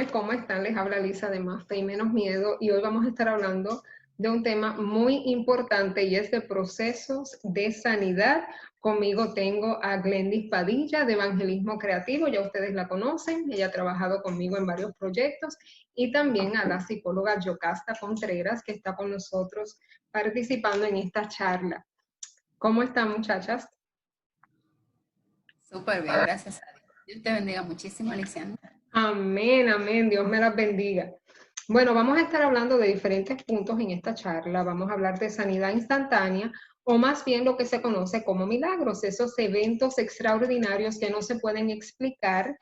noches, ¿cómo están? Les habla Lisa de Más Fe y Menos Miedo y hoy vamos a estar hablando de un tema muy importante y es de procesos de sanidad. Conmigo tengo a Glendis Padilla de Evangelismo Creativo, ya ustedes la conocen, ella ha trabajado conmigo en varios proyectos, y también a la psicóloga Yocasta Contreras, que está con nosotros participando en esta charla. ¿Cómo están, muchachas? Súper bien, gracias a Dios. Dios te bendiga muchísimo, Alexandra. Amén, amén, Dios me las bendiga. Bueno, vamos a estar hablando de diferentes puntos en esta charla. Vamos a hablar de sanidad instantánea, o más bien lo que se conoce como milagros, esos eventos extraordinarios que no se pueden explicar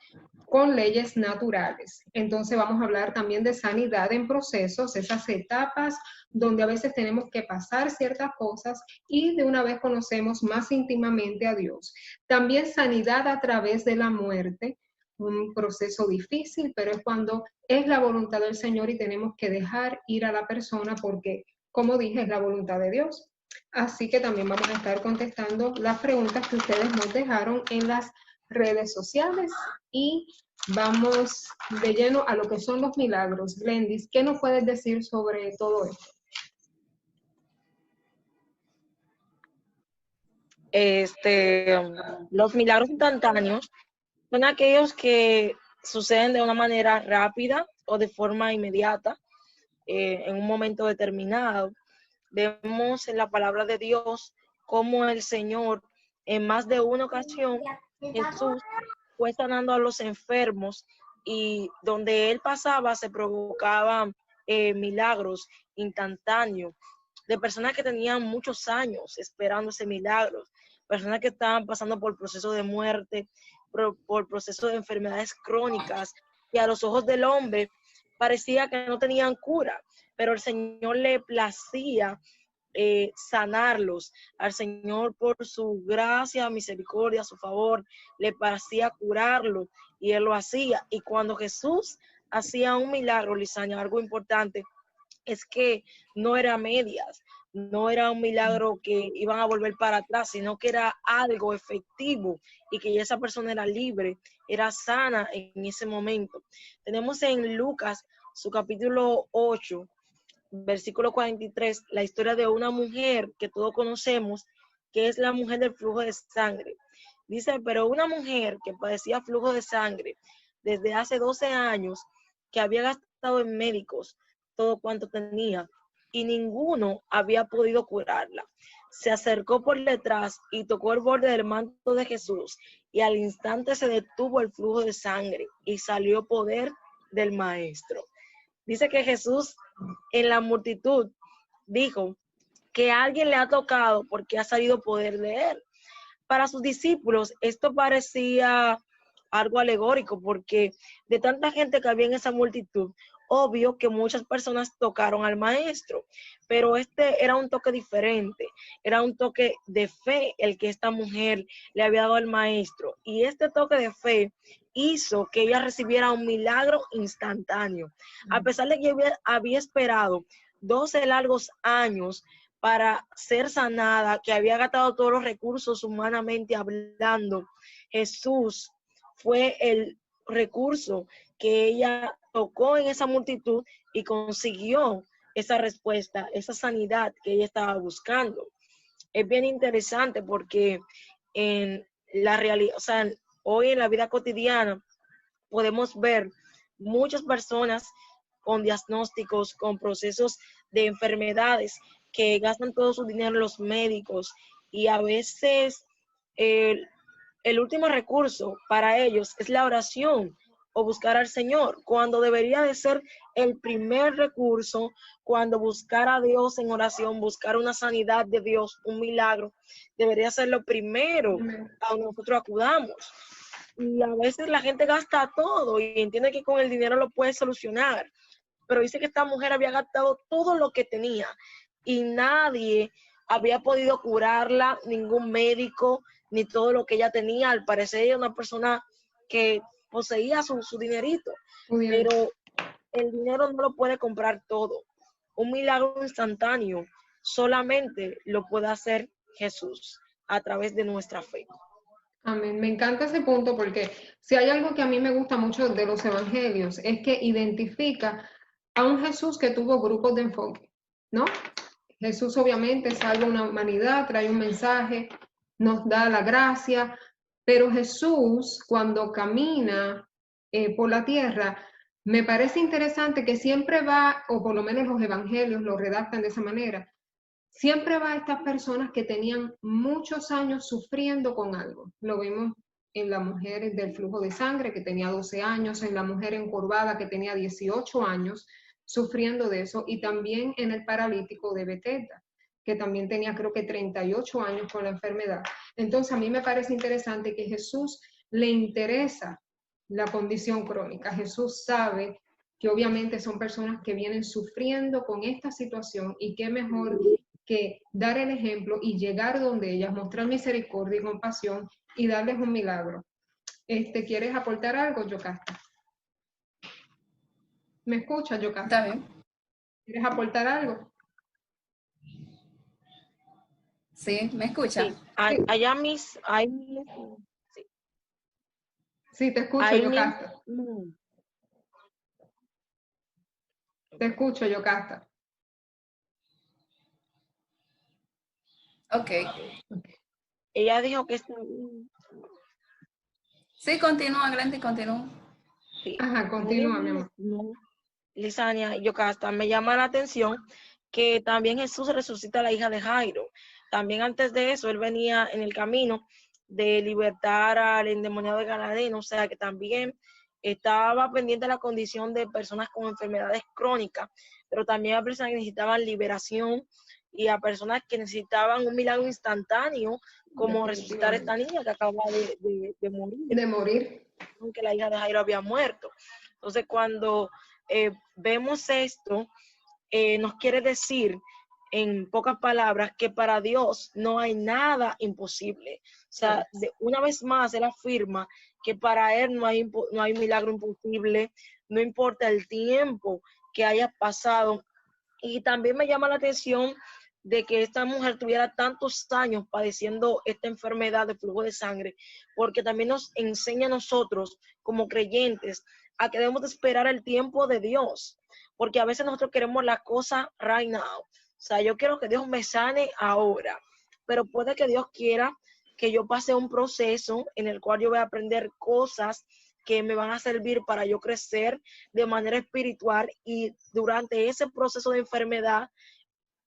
con leyes naturales. Entonces vamos a hablar también de sanidad en procesos, esas etapas donde a veces tenemos que pasar ciertas cosas y de una vez conocemos más íntimamente a Dios. También sanidad a través de la muerte, un proceso difícil, pero es cuando es la voluntad del Señor y tenemos que dejar ir a la persona porque, como dije, es la voluntad de Dios. Así que también vamos a estar contestando las preguntas que ustedes nos dejaron en las redes sociales y vamos de lleno a lo que son los milagros. Glendis, ¿qué nos puedes decir sobre todo esto? Los milagros instantáneos son aquellos que suceden de una manera rápida o de forma inmediata, en un momento determinado. Vemos en la palabra de Dios cómo el Señor, en más de una ocasión, Jesús fue sanando a los enfermos y donde Él pasaba se provocaban milagros instantáneos de personas que tenían muchos años esperando ese milagro, personas que estaban pasando por procesos de muerte, por procesos de enfermedades crónicas, que a los ojos del hombre parecía que no tenían cura, pero el Señor le placía sanarlos. Al Señor, por su gracia, misericordia, su favor, le parecía curarlo y Él lo hacía. Y cuando Jesús hacía un milagro, Lisaña, algo importante es que no era medias, no era un milagro que iban a volver para atrás, sino que era algo efectivo y que esa persona era libre, era sana en ese momento. Tenemos en Lucas, su capítulo 8, versículo 43, la historia de una mujer que todos conocemos, que es la mujer del flujo de sangre. Dice, pero una mujer que padecía flujo de sangre desde hace 12 años, que había gastado en médicos todo cuanto tenía, y ninguno había podido curarla. Se acercó por detrás y tocó el borde del manto de Jesús, y al instante se detuvo el flujo de sangre y salió poder del Maestro. Dice que Jesús en la multitud dijo que alguien le ha tocado porque ha salido poder de él. Para sus discípulos esto parecía algo alegórico porque de tanta gente que había en esa multitud, obvio que muchas personas tocaron al maestro, pero este era un toque diferente, era un toque de fe el que esta mujer le había dado al maestro, y este toque de fe hizo que ella recibiera un milagro instantáneo, a pesar de que había esperado 12 largos años para ser sanada, que había gastado todos los recursos humanamente hablando. Jesús fue el recurso que ella tocó en esa multitud y consiguió esa respuesta, esa sanidad que ella estaba buscando. Es bien interesante porque en la realidad, o sea, hoy en la vida cotidiana podemos ver muchas personas con diagnósticos, con procesos de enfermedades que gastan todo su dinero en los médicos, y a veces el último recurso para ellos es la oración o buscar al Señor, cuando debería de ser el primer recurso, cuando buscar a Dios en oración, buscar una sanidad de Dios, un milagro, debería ser lo primero a donde nosotros acudamos. Y a veces la gente gasta todo y entiende que con el dinero lo puede solucionar, pero dice que esta mujer había gastado todo lo que tenía y nadie había podido curarla, ningún médico, ni todo lo que ella tenía. Al parecer ella era una persona que poseía su dinerito, pero el dinero no lo puede comprar todo. Un milagro instantáneo solamente lo puede hacer Jesús a través de nuestra fe. Amén. Me encanta ese punto porque si hay algo que a mí me gusta mucho de los evangelios es que identifica a un Jesús que tuvo grupos de enfoque, ¿no? Jesús obviamente salva a una humanidad, trae un mensaje, nos da la gracia, pero Jesús cuando camina por la tierra, me parece interesante que siempre va, o por lo menos los evangelios lo redactan de esa manera, siempre va a estas personas que tenían muchos años sufriendo con algo. Lo vimos en la mujer del flujo de sangre que tenía 12 años, en la mujer encorvada que tenía 18 años sufriendo de eso, y también en el paralítico de Betesda, que también tenía creo que 38 años con la enfermedad. Entonces a mí me parece interesante que Jesús le interesa la condición crónica. Jesús sabe que obviamente son personas que vienen sufriendo con esta situación y qué mejor que dar el ejemplo y llegar donde ellas, mostrar misericordia y compasión y darles un milagro. ¿Quieres aportar algo, Yocasta? ¿Me escuchas, Yocasta? ¿Está bien? ¿Quieres aportar algo? Sí, ¿me escucha? Sí, allá sí, Sí, te escucho, ahí Yocasta. mismo, Te escucho, Yocasta. Ok. ella dijo que Sí, continúa, Glendy, continúa. sí, Ajá, continúa, mi amor. Lisania, Yocasta, me llama la atención que también Jesús resucita a la hija de Jairo. También antes de eso, él venía en el camino de libertar al endemoniado de Gadareno, o sea que también estaba pendiente de la condición de personas con enfermedades crónicas, pero también a personas que necesitaban liberación y a personas que necesitaban un milagro instantáneo, como resucitar a esta niña que acaba de morir, De morir. aunque la hija de Jairo había muerto. Entonces, cuando vemos esto, nos quiere decir, en pocas palabras, que para Dios no hay nada imposible. O sea, una vez más, Él afirma que para Él no hay milagro imposible, no importa el tiempo que haya pasado. Y también me llama la atención de que esta mujer tuviera tantos años padeciendo esta enfermedad de flujo de sangre, porque también nos enseña a nosotros como creyentes a que debemos de esperar el tiempo de Dios, porque a veces nosotros queremos la cosa right now. O sea, yo quiero que Dios me sane ahora, pero puede que Dios quiera que yo pase un proceso en el cual yo voy a aprender cosas que me van a servir para yo crecer de manera espiritual, y durante ese proceso de enfermedad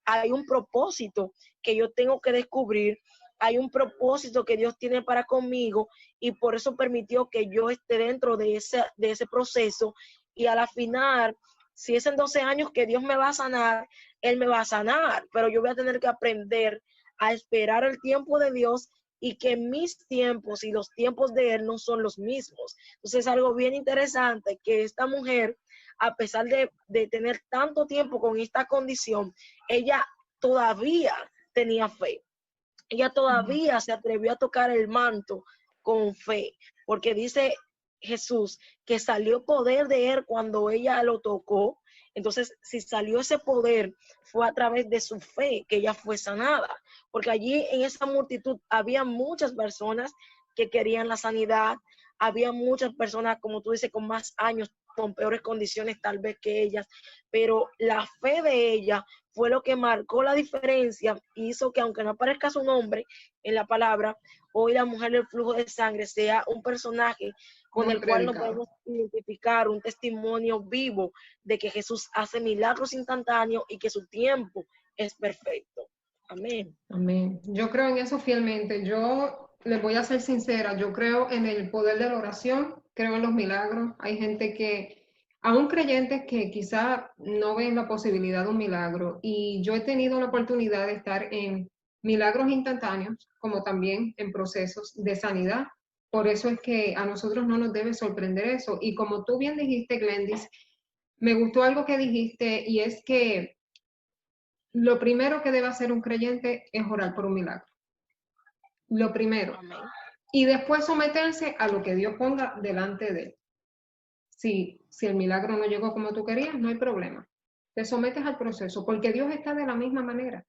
hay un propósito que yo tengo que descubrir, hay un propósito que Dios tiene para conmigo, y por eso permitió que yo esté dentro de ese proceso, y a la final, si es en 12 años que Dios me va a sanar, Él me va a sanar, pero yo voy a tener que aprender a esperar el tiempo de Dios, y que mis tiempos y los tiempos de Él no son los mismos. Entonces es algo bien interesante que esta mujer, a pesar de tener tanto tiempo con esta condición, ella todavía tenía fe. Ella todavía se atrevió a tocar el manto con fe, porque dice Jesús que salió poder de Él cuando ella lo tocó. Entonces, si salió ese poder, fue a través de su fe que ella fue sanada, porque allí en esa multitud había muchas personas que querían la sanidad, había muchas personas, como tú dices, con más años, con peores condiciones tal vez que ellas, pero la fe de ella fue lo que marcó la diferencia, y hizo que, aunque no aparezca su nombre en la palabra, hoy la mujer del flujo de sangre sea un personaje con Muy el cual nos predicado. podemos identificar, un testimonio vivo de que Jesús hace milagros instantáneos y que su tiempo es perfecto. Amén. Amén. Yo creo en eso fielmente. Yo les voy a ser sincera, yo creo en el poder de la oración, creo en los milagros. Hay gente que, aún creyentes que quizá no ven la posibilidad de un milagro, y yo he tenido la oportunidad de estar en milagros instantáneos, como también en procesos de sanidad. Por eso es que a nosotros no nos debe sorprender eso. Y como tú bien dijiste, Glendis, me gustó algo que dijiste, y es que lo primero que debe hacer un creyente es orar por un milagro. Lo primero. Amén. Y después someterse a lo que Dios ponga delante de él. Si el milagro no llegó como tú querías, no hay problema. Te sometes al proceso, porque Dios está de la misma manera.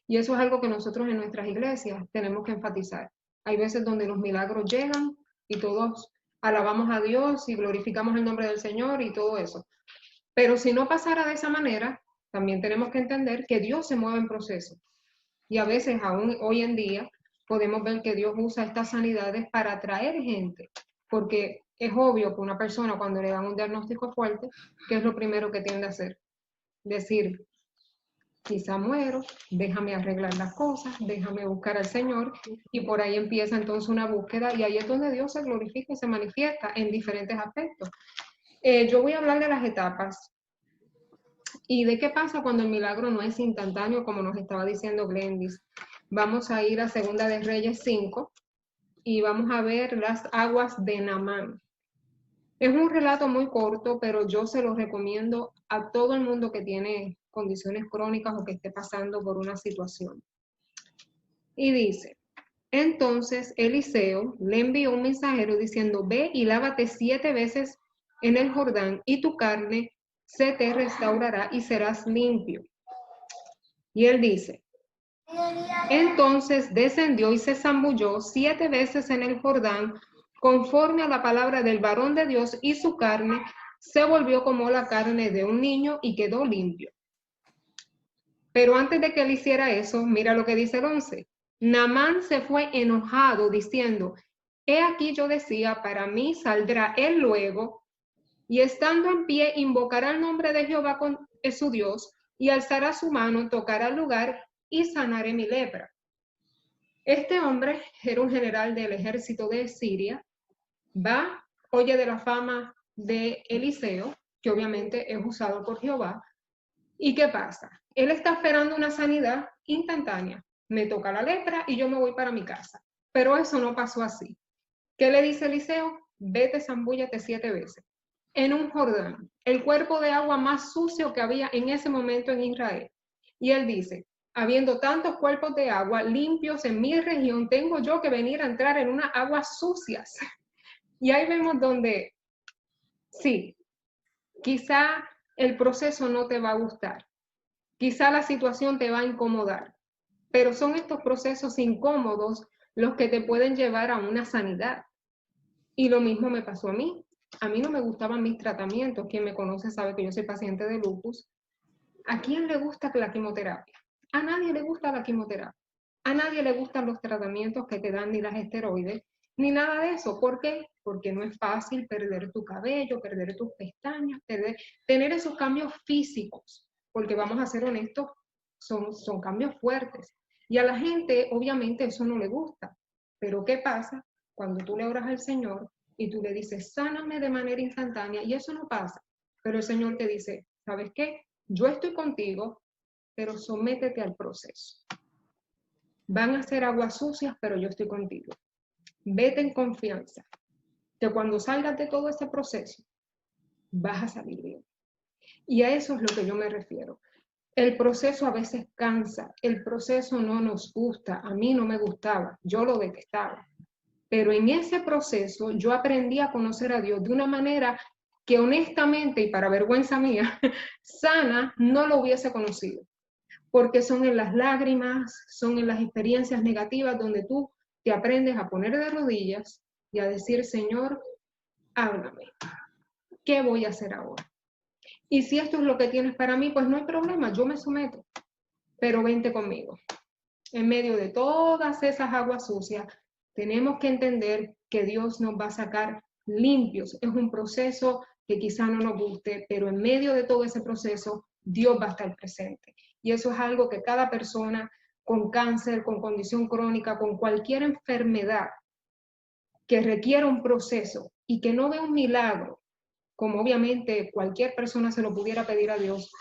Y eso es algo que nosotros en nuestras iglesias tenemos que enfatizar. Hay veces donde los milagros llegan y todos alabamos a Dios y glorificamos el nombre del Señor y todo eso. Pero si no pasara de esa manera, también tenemos que entender que Dios se mueve en proceso. Y a veces, aún hoy en día, podemos ver que Dios usa estas sanidades para atraer gente, porque es obvio que una persona cuando le dan un diagnóstico fuerte, ¿qué es lo primero que tiende a hacer? Decir, quizá muero, déjame arreglar las cosas, déjame buscar al Señor, y por ahí empieza entonces una búsqueda, y ahí es donde Dios se glorifica y se manifiesta en diferentes aspectos. Yo voy a hablar de las etapas. ¿Y de qué pasa cuando el milagro no es instantáneo, como nos estaba diciendo Glendis? Vamos a ir a Segunda de Reyes 5 y vamos a ver las aguas de Naamán. Es un relato muy corto, pero yo se lo recomiendo a todo el mundo que tiene condiciones crónicas o que esté pasando por una situación. Y dice, entonces Eliseo le envió un mensajero diciendo, ve y lávate 7 veces en el Jordán y tu carne se te restaurará y serás limpio. Y él dice, entonces descendió y se zambulló 7 veces en el Jordán, conforme a la palabra del varón de Dios, y su carne se volvió como la carne de un niño y quedó limpio. Pero antes de que él hiciera eso, mira lo que dice el 11. Naamán se fue enojado diciendo, he aquí yo decía, para mí saldrá él luego, y estando en pie invocará el nombre de Jehová su Dios, y alzará su mano, tocará el lugar, y sanaré mi lepra. Este hombre era un general del ejército de Siria, va, oye de la fama de Eliseo, que obviamente es usado por Jehová, ¿y qué pasa? Él está esperando una sanidad instantánea. Me toca la lepra y yo me voy para mi casa. Pero eso no pasó así. ¿Qué le dice Eliseo? Vete, zambúllate 7 veces. En un Jordán, el cuerpo de agua más sucio que había en ese momento en Israel. Y él dice, habiendo tantos cuerpos de agua limpios en mi región, tengo yo que venir a entrar en unas aguas sucias. Y ahí vemos donde, sí, quizá el proceso no te va a gustar, quizá la situación te va a incomodar, pero son estos procesos incómodos los que te pueden llevar a una sanidad. Y lo mismo me pasó a mí. A mí no me gustaban mis tratamientos. Quien me conoce sabe que yo soy paciente de lupus. ¿A quién le gusta la quimioterapia? A nadie le gusta la quimioterapia. A nadie le gustan los tratamientos que te dan ni las esteroides, ni nada de eso. ¿Por qué? Porque no es fácil perder tu cabello, perder tus pestañas, tener esos cambios físicos. Porque vamos a ser honestos, son cambios fuertes. Y a la gente, obviamente, eso no le gusta. Pero ¿qué pasa? Cuando tú le oras al Señor y tú le dices, sáname de manera instantánea, y eso no pasa. Pero el Señor te dice, ¿sabes qué? Yo estoy contigo, pero sométete al proceso. Van a ser aguas sucias, pero yo estoy contigo. Vete en confianza, que cuando salgas de todo ese proceso, vas a salir bien. Y a eso es lo que yo me refiero. El proceso a veces cansa, el proceso no nos gusta, a mí no me gustaba, yo lo detestaba. Pero en ese proceso yo aprendí a conocer a Dios de una manera que honestamente, y para vergüenza mía, sana, no lo hubiese conocido. Porque son en las lágrimas, son en las experiencias negativas donde tú te aprendes a poner de rodillas y a decir, Señor, háblame. ¿Qué voy a hacer ahora? Y si esto es lo que tienes para mí, pues no hay problema, yo me someto. Pero vente conmigo. En medio de todas esas aguas sucias, tenemos que entender que Dios nos va a sacar limpios. Es un proceso que quizá no nos guste, pero en medio de todo ese proceso, Dios va a estar presente. Y eso es algo que cada persona con cáncer, con condición crónica, con cualquier enfermedad que requiera un proceso y que no ve un milagro, como obviamente cualquier persona se lo pudiera pedir a Dios,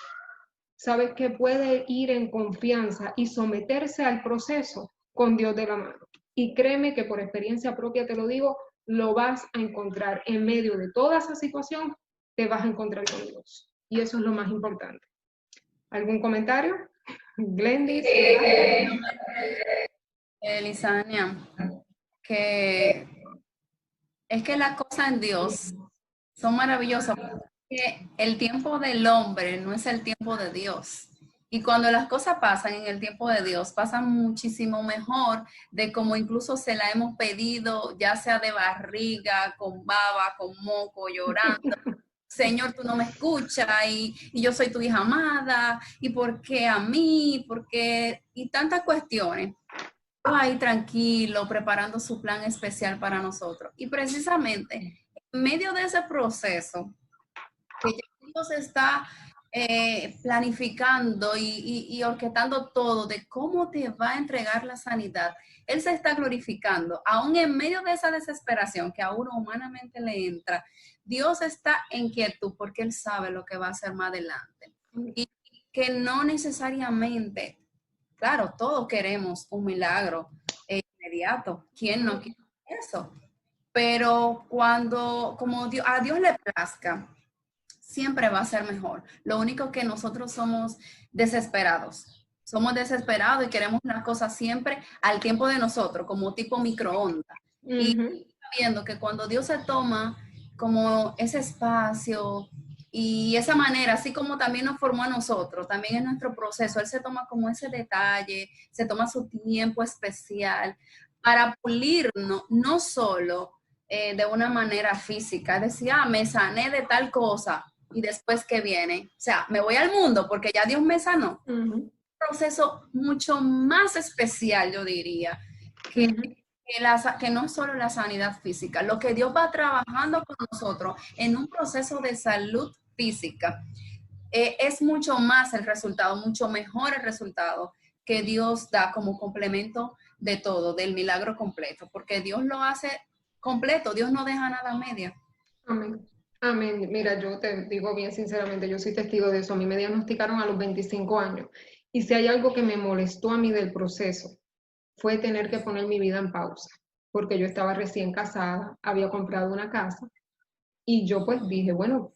sabes que puede ir en confianza y someterse al proceso con Dios de la mano. Y créeme que por experiencia propia te lo digo, lo vas a encontrar en medio de toda esa situación, te vas a encontrar con Dios. Y eso es lo más importante. ¿Algún comentario? Glendis. Lisania, que es que las cosas en Dios son maravillosas, porque el tiempo del hombre no es el tiempo de Dios. Y cuando las cosas pasan en el tiempo de Dios, pasan muchísimo mejor de como incluso se la hemos pedido, ya sea de barriga, con baba, con moco, llorando. Señor, tú no me escuchas y yo soy tu hija amada. ¿Y por qué a mí? ¿Por qué? Y tantas cuestiones. Ahí tranquilo, preparando su plan especial para nosotros. Y precisamente en medio de ese proceso, que ya Dios está planificando y orquestando todo de cómo te va a entregar la sanidad, Él se está glorificando, aún en medio de esa desesperación que a uno humanamente le entra. Dios está en quietud porque Él sabe lo que va a hacer más adelante. Y que no necesariamente, claro, todos queremos un milagro inmediato. ¿Quién no quiere eso? Pero cuando, como a Dios le plazca, siempre va a ser mejor. Lo único que nosotros somos desesperados. Somos desesperados y queremos las cosas siempre al tiempo de nosotros, como tipo microondas. Y viendo que cuando Dios se toma como ese espacio y esa manera, así como también nos formó a nosotros, también en nuestro proceso, Él se toma como ese detalle, se toma su tiempo especial para pulirnos, no solo de una manera física, decía, me sané de tal cosa, y después que viene, o sea, me voy al mundo porque ya Dios me sanó. Un proceso mucho más especial, yo diría, que no es solo la sanidad física, lo que Dios va trabajando con nosotros en un proceso de salud física, es mucho más el resultado, mucho mejor el resultado que Dios da como complemento de todo, del milagro completo, porque Dios lo hace completo, Dios no deja nada a media. Amén. Amén. Mira, yo te digo bien sinceramente, yo soy testigo de eso. A mí me diagnosticaron a los 25 años. Y si hay algo que me molestó a mí del proceso, fue tener que poner mi vida en pausa, porque yo estaba recién casada, había comprado una casa y yo pues dije, bueno,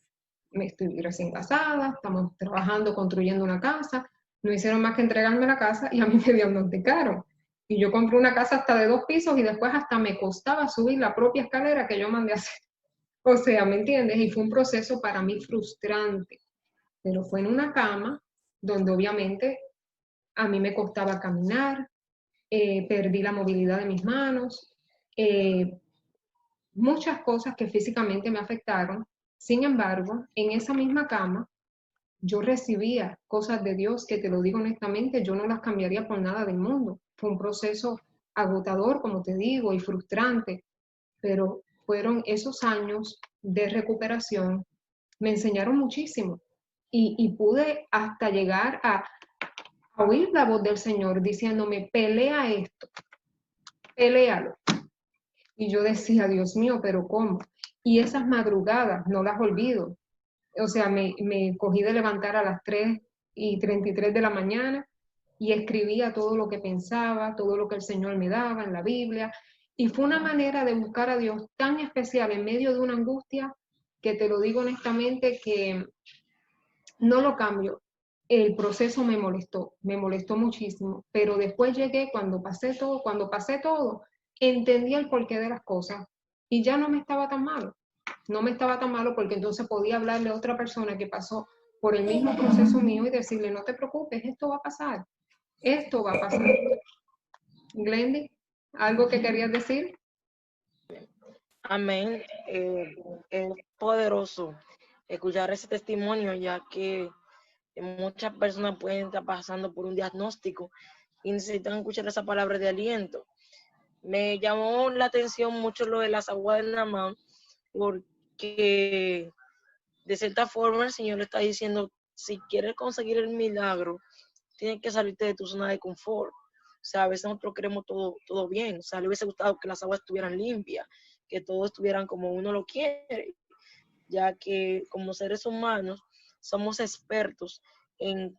me estoy recién casada, estamos trabajando, construyendo una casa, no hicieron más que entregarme la casa y a mí me diagnosticaron. Y yo compré una casa hasta de 2 pisos y después hasta me costaba subir la propia escalera que yo mandé a hacer. O sea, ¿me entiendes? Y fue un proceso para mí frustrante, pero fue en una cama donde obviamente a mí me costaba caminar, perdí la movilidad de mis manos, muchas cosas que físicamente me afectaron. Sin embargo, en esa misma cama, yo recibía cosas de Dios que, te lo digo honestamente, yo no las cambiaría por nada del mundo. Fue un proceso agotador, como te digo, y frustrante, pero fueron esos años de recuperación, me enseñaron muchísimo y pude hasta llegar a oír la voz del Señor diciéndome, pelea esto, peléalo. Y yo decía, Dios mío, pero ¿cómo? Y esas madrugadas no las olvido. O sea, me cogí de levantar a las 3:33 de la mañana y escribía todo lo que pensaba, todo lo que el Señor me daba en la Biblia. Y fue una manera de buscar a Dios tan especial en medio de una angustia que te lo digo honestamente que no lo cambio. El proceso me molestó muchísimo, pero después llegué, cuando pasé todo, entendí el porqué de las cosas y ya no me estaba tan malo. No me estaba tan malo porque entonces podía hablarle a otra persona que pasó por el mismo proceso mío y decirle, no te preocupes, esto va a pasar, esto va a pasar. Glendy, ¿algo que querías decir? Amén. Es poderoso escuchar ese testimonio, ya que muchas personas pueden estar pasando por un diagnóstico y necesitan escuchar esa palabra de aliento. Me llamó la atención mucho lo de las aguas de Naamán, porque de cierta forma el Señor le está diciendo, si quieres conseguir el milagro, tienes que salirte de tu zona de confort. O sea, a veces nosotros queremos todo bien. O sea, le hubiese gustado que las aguas estuvieran limpias, que todo estuvieran como uno lo quiere, ya que como seres humanos somos expertos en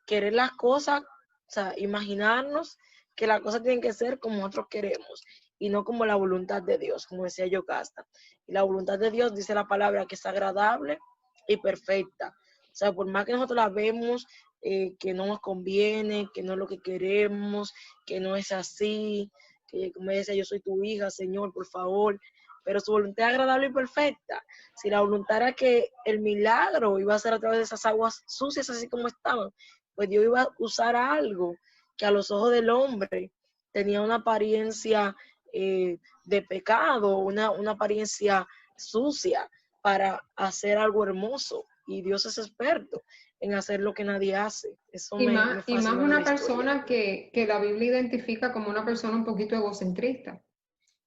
querer las cosas, o sea, imaginarnos que las cosas tienen que ser como nosotros queremos y no como la voluntad de Dios, como decía Yocasta. Y la voluntad de Dios dice la palabra que es agradable y perfecta. O sea, por más que nosotros la vemos, que no nos conviene, que no es lo que queremos, que no es así, que como decía, yo soy tu hija, Señor, por favor, pero su voluntad es agradable y perfecta. Si la voluntad era que el milagro iba a ser a través de esas aguas sucias, así como estaban, pues Dios iba a usar algo que a los ojos del hombre tenía una apariencia de pecado, una apariencia sucia, para hacer algo hermoso. Y Dios es experto en hacer lo que nadie hace. Eso me Y más fascina de una la historia. persona que la Biblia identifica como una persona un poquito egocentrista,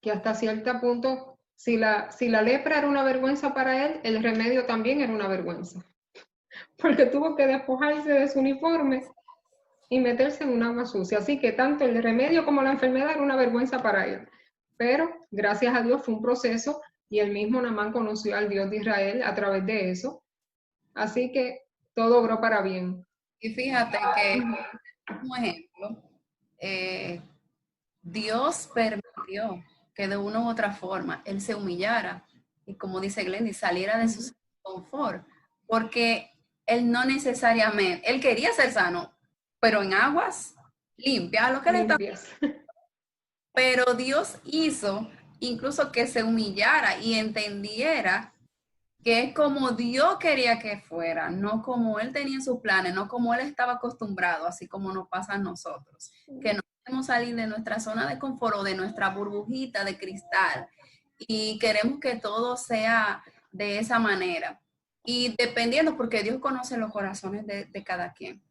que hasta cierto punto, si la lepra era una vergüenza para él, el remedio también era una vergüenza, porque tuvo que despojarse de su uniforme y meterse en un agua sucia. Así que tanto el remedio como la enfermedad era una vergüenza para él. Pero gracias a Dios fue un proceso y el mismo Naamán conoció al Dios de Israel a través de eso. Así que todo obró para bien. Y fíjate que, como ejemplo, Dios permitió que de una u otra forma él se humillara y, como dice Glendy, saliera de su confort, porque él no necesariamente, él quería ser sano, pero en aguas limpias, lo que le está. Pero Dios hizo incluso que se humillara y entendiera que es como Dios quería que fuera, no como Él tenía sus planes, no como Él estaba acostumbrado, así como nos pasa a nosotros, que no queremos salir de nuestra zona de confort o de nuestra burbujita de cristal y queremos que todo sea de esa manera. Y dependiendo, porque Dios conoce los corazones de cada quien.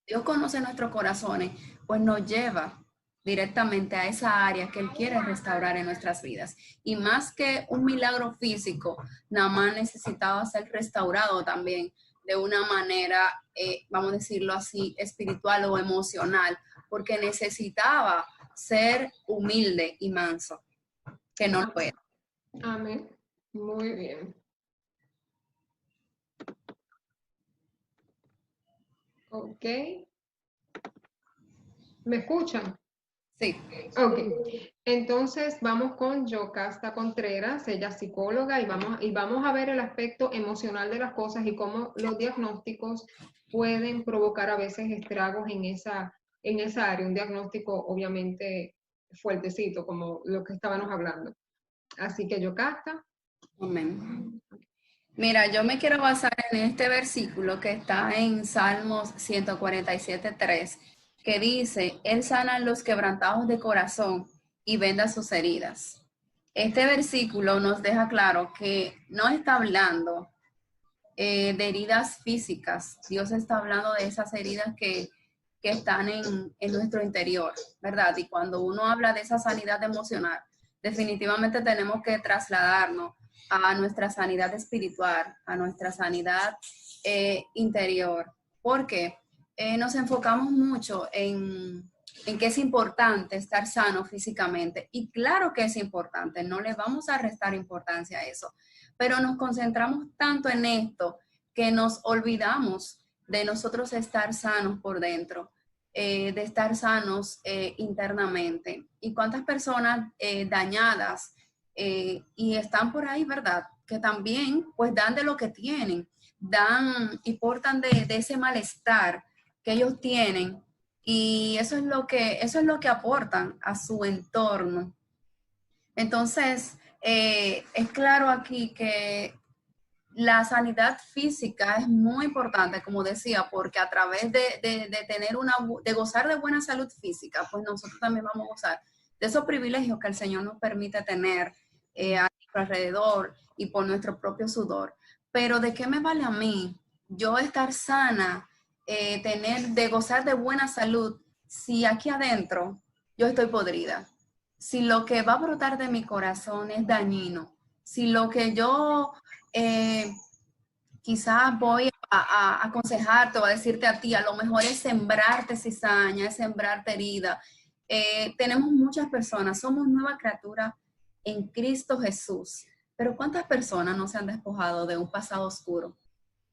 Dios conoce nuestros corazones, pues nos lleva directamente a esa área que Él quiere restaurar en nuestras vidas. Y más que un milagro físico, Naamán necesitaba ser restaurado también de una manera, vamos a decirlo así, espiritual o emocional, porque necesitaba ser humilde y manso, que no lo era. Amén. Muy bien. Ok. ¿Me escuchan? Sí. Ok. Entonces vamos con Yocasta Contreras, ella es psicóloga, y vamos a ver el aspecto emocional de las cosas y cómo los diagnósticos pueden provocar a veces estragos en esa área. Un diagnóstico obviamente fuertecito, como lo que estábamos hablando. Así que Yocasta. Amén. Mira, yo me quiero basar en este versículo que está en Salmos 147:3, que dice, Él sana a los quebrantados de corazón y venda sus heridas. Este versículo nos deja claro que no está hablando de heridas físicas. Dios está hablando de esas heridas que están en nuestro interior, ¿verdad? Y cuando uno habla de esa sanidad emocional, definitivamente tenemos que trasladarnos a nuestra sanidad espiritual, a nuestra sanidad interior, porque nos enfocamos mucho en que es importante estar sano físicamente, y claro que es importante, no le vamos a restar importancia a eso, pero nos concentramos tanto en esto que nos olvidamos de nosotros estar sanos por dentro, de estar sanos internamente. Y cuántas personas dañadas y están por ahí, ¿verdad? Que también pues dan de lo que tienen, dan y portan de ese malestar que ellos tienen, y eso es lo que aportan a su entorno. Entonces, es claro aquí que la sanidad física es muy importante, como decía, porque a través de tener de gozar de buena salud física, pues nosotros también vamos a gozar de esos privilegios que el Señor nos permite tener a nuestro alrededor y por nuestro propio sudor. Pero ¿de qué me vale a mí yo estar sana, de gozar de buena salud, si aquí adentro yo estoy podrida? Si lo que va a brotar de mi corazón es dañino, si lo que yo quizás voy a aconsejarte o a decirte a ti, a lo mejor es sembrarte cizaña, es sembrarte herida. Tenemos muchas personas, somos nueva criatura en Cristo Jesús, pero ¿cuántas personas no se han despojado de un pasado oscuro?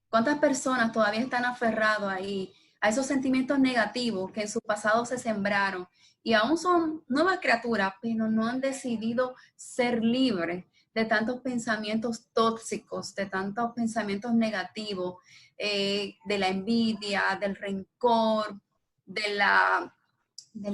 ¿Cuántas personas todavía están aferrados ahí a esos sentimientos negativos que en su pasado se sembraron y aún son nuevas criaturas, pero no han decidido ser libres de tantos pensamientos tóxicos, de tantos pensamientos negativos, de la envidia, del rencor, de la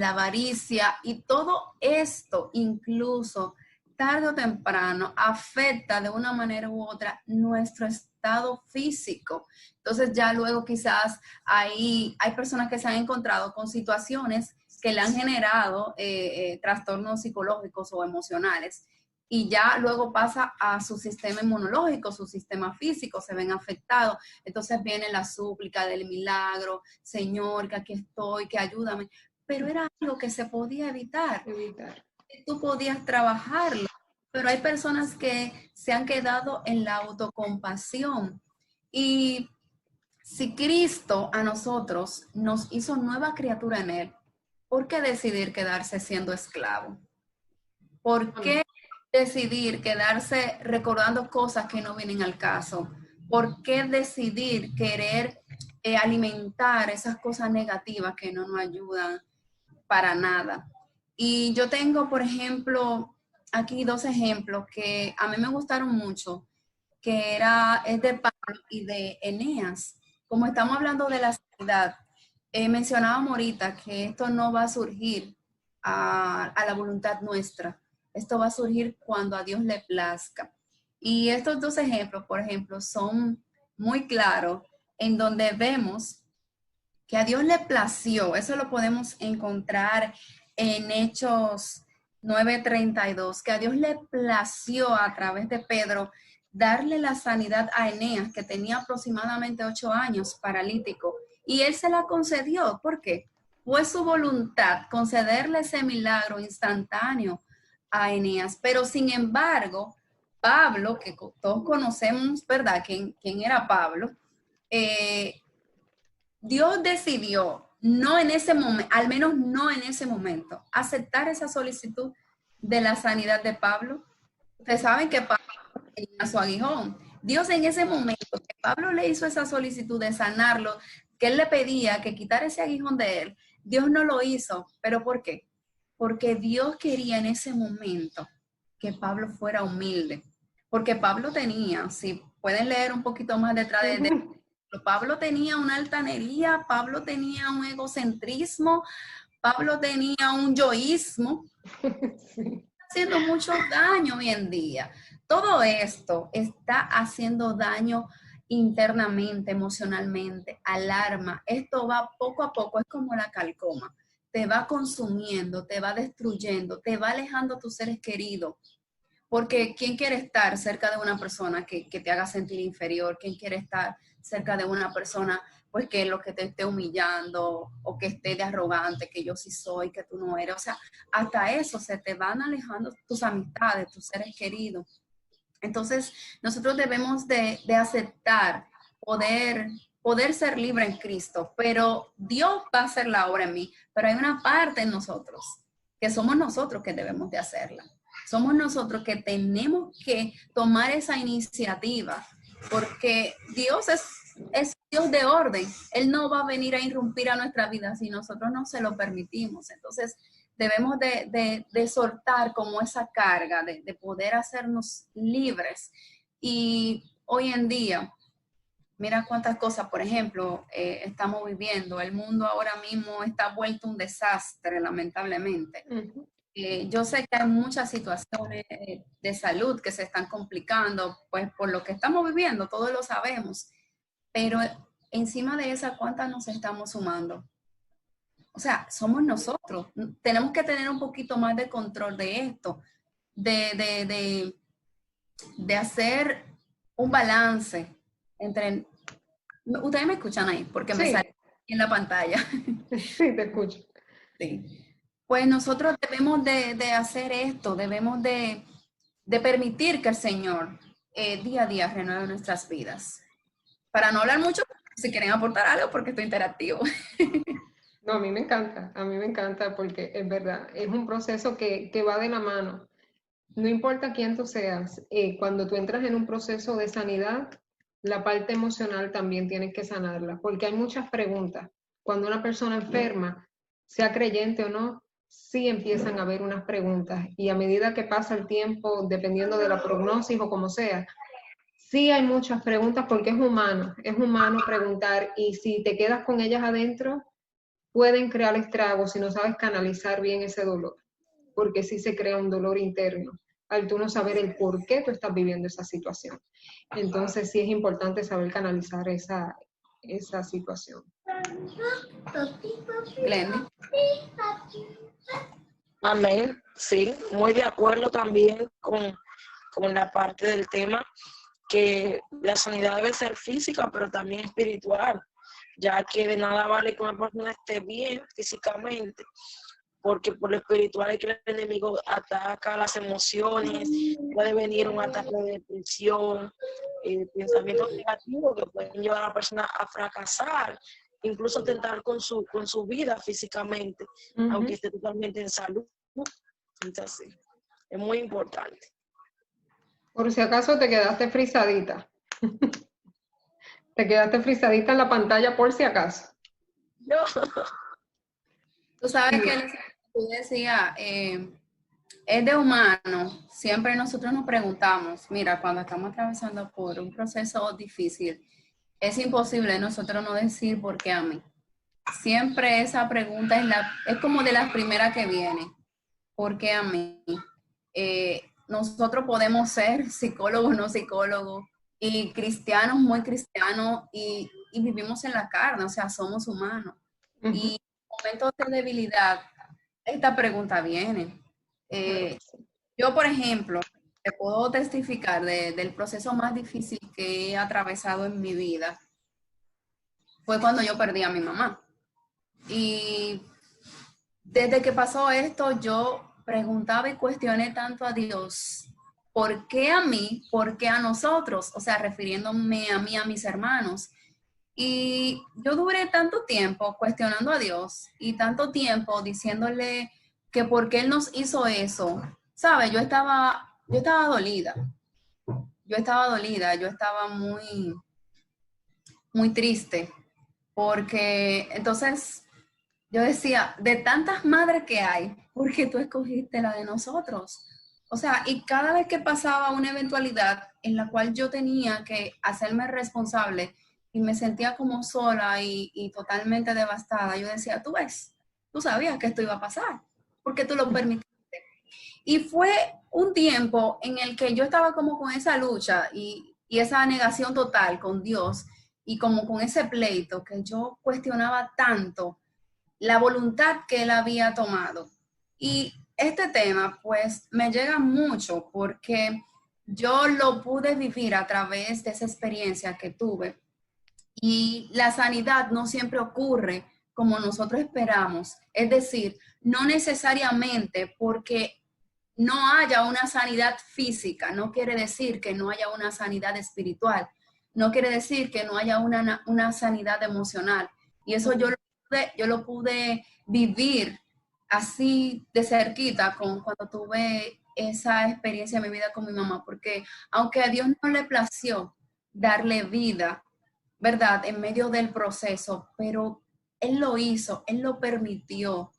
avaricia, y todo esto incluso tarde o temprano afecta de una manera u otra nuestro estado físico. Entonces ya luego quizás hay personas que se han encontrado con situaciones que le han generado trastornos psicológicos o emocionales, y ya luego pasa a su sistema inmunológico, su sistema físico, se ven afectados. Entonces viene la súplica del milagro: Señor, que aquí estoy, que ayúdame. Pero era algo que se podía evitar. Tú podías trabajarlo, pero hay personas que se han quedado en la autocompasión. Y si Cristo a nosotros nos hizo nueva criatura en Él, ¿por qué decidir quedarse siendo esclavo? ¿Por qué decidir quedarse recordando cosas que no vienen al caso? ¿Por qué decidir querer alimentar esas cosas negativas que no nos ayudan para nada? Y yo tengo, por ejemplo, aquí 2 ejemplos que a mí me gustaron mucho, que es de Pablo y de Eneas. Como estamos hablando de la sanidad, mencionábamos ahorita que esto no va a surgir a la voluntad nuestra. Esto va a surgir cuando a Dios le plazca. Y estos 2 ejemplos, por ejemplo, son muy claros, en donde vemos que a Dios le plació. Eso lo podemos encontrar en Hechos 9:32, que a Dios le plació a través de Pedro darle la sanidad a Eneas, que tenía aproximadamente 8 años, paralítico, y él se la concedió. ¿Por qué? Fue su voluntad concederle ese milagro instantáneo a Eneas. Pero sin embargo, Pablo, que todos conocemos, ¿verdad?, quién era Pablo, Dios decidió, no en ese momento, al menos no en ese momento, aceptar esa solicitud de la sanidad de Pablo. Ustedes saben que Pablo tenía su aguijón. Dios en ese momento que Pablo le hizo esa solicitud de sanarlo, que él le pedía que quitara ese aguijón de él, Dios no lo hizo. ¿Pero por qué? Porque Dios quería en ese momento que Pablo fuera humilde. Porque Pablo tenía, si pueden leer un poquito más detrás de Pablo tenía una altanería, Pablo tenía un egocentrismo, Pablo tenía un yoísmo, sí, haciendo mucho daño hoy en día. Todo esto está haciendo daño internamente, emocionalmente, alarma. Esto va poco a poco, es como la calcoma. Te va consumiendo, te va destruyendo, te va alejando a tus seres queridos. Porque ¿quién quiere estar cerca de una persona que te haga sentir inferior? ¿Quién quiere estar cerca de una persona pues que lo que te esté humillando o que esté de arrogante, que yo sí soy, que tú no eres? O sea, hasta eso se te van alejando tus amistades, tus seres queridos. Entonces, nosotros debemos de aceptar, poder ser libre en Cristo, pero Dios va a hacer la obra en mí, pero hay una parte en nosotros, que somos nosotros que debemos de hacerla. Somos nosotros que tenemos que tomar esa iniciativa, porque Dios es Dios de orden. Él no va a venir a irrumpir a nuestra vida si nosotros no se lo permitimos. Entonces, debemos de soltar como esa carga, de poder hacernos libres. Y hoy en día, mira cuántas cosas, por ejemplo, estamos viviendo. El mundo ahora mismo está vuelto un desastre, lamentablemente. Yo sé que hay muchas situaciones de salud que se están complicando, pues por lo que estamos viviendo, todos lo sabemos, pero encima de esa, ¿cuántas nos estamos sumando? O sea, somos nosotros. Tenemos que tener un poquito más de control de esto, de hacer un balance entre... Ustedes me escuchan ahí, porque sí, me sale en la pantalla. Sí, te escucho. Sí. Pues nosotros debemos de hacer esto, debemos de permitir que el Señor día a día renueve nuestras vidas. Para no hablar mucho, si quieren aportar algo, porque esto es interactivo. No, a mí me encanta porque es verdad, es un proceso que va de la mano. No importa quién tú seas, cuando tú entras en un proceso de sanidad, la parte emocional también tienes que sanarla, porque hay muchas preguntas. Cuando una persona enferma, sea creyente o no, sí empiezan a haber unas preguntas, y a medida que pasa el tiempo, dependiendo de la prognosis o como sea, sí hay muchas preguntas porque es humano preguntar, y si te quedas con ellas adentro, pueden crear estragos si no sabes canalizar bien ese dolor, porque sí se crea un dolor interno. al tú no saber el por qué tú estás viviendo esa situación. Entonces sí es importante saber canalizar esa situación. Glendy. Amén, sí, muy de acuerdo también con la parte del tema, que la sanidad debe ser física, pero también espiritual, ya que de nada vale que una persona esté bien físicamente, porque por lo espiritual es que el enemigo ataca las emociones, puede venir un ataque de depresión, pensamientos negativos que pueden llevar a la persona a fracasar, incluso atentar con su vida físicamente, aunque esté totalmente en salud. Entonces, es muy importante. Por si acaso te quedaste frisadita. Te quedaste frisadita en la pantalla por si acaso. No. Tú sabes que tú decías, es de humano. Siempre nosotros nos preguntamos, mira, cuando estamos atravesando por un proceso difícil, es imposible nosotros no decir por qué a mí. Siempre esa pregunta es como de las primeras que viene. ¿Por qué a mí? Nosotros podemos ser psicólogos, no psicólogos, y cristianos, muy cristianos, y vivimos en la carne, o sea, somos humanos. Y en momentos de debilidad, esta pregunta viene. Yo, por ejemplo, te puedo testificar del proceso más difícil que he atravesado en mi vida. Fue cuando yo perdí a mi mamá. Y desde que pasó esto, yo preguntaba y cuestioné tanto a Dios, ¿por qué a mí? ¿Por qué a nosotros? O sea, refiriéndome a mí, a mis hermanos. Y yo duré tanto tiempo cuestionando a Dios y tanto tiempo diciéndole que por qué Él nos hizo eso. ¿Sabe? Yo estaba dolida. Yo estaba muy, muy triste. Porque entonces yo decía, de tantas madres que hay, ¿por qué tú escogiste la de nosotros? O sea, y cada vez que pasaba una eventualidad en la cual yo tenía que hacerme responsable y me sentía como sola y totalmente devastada, yo decía, tú ves, tú sabías que esto iba a pasar, porque tú lo permitiste. Y fue un tiempo en el que yo estaba como con esa lucha y esa negación total con Dios y como con ese pleito que yo cuestionaba tanto la voluntad que él había tomado. Y este tema, pues, me llega mucho porque yo lo pude vivir a través de esa experiencia que tuve. Y la sanidad no siempre ocurre como nosotros esperamos. Es decir, no necesariamente porque no haya una sanidad física, no quiere decir que no haya una sanidad espiritual, no quiere decir que no haya una sanidad emocional. Y eso yo lo pude vivir así de cerquita cuando tuve esa experiencia en mi vida con mi mamá, porque aunque a Dios no le plació darle vida, ¿verdad? En medio del proceso, pero Él lo hizo, Él lo permitió,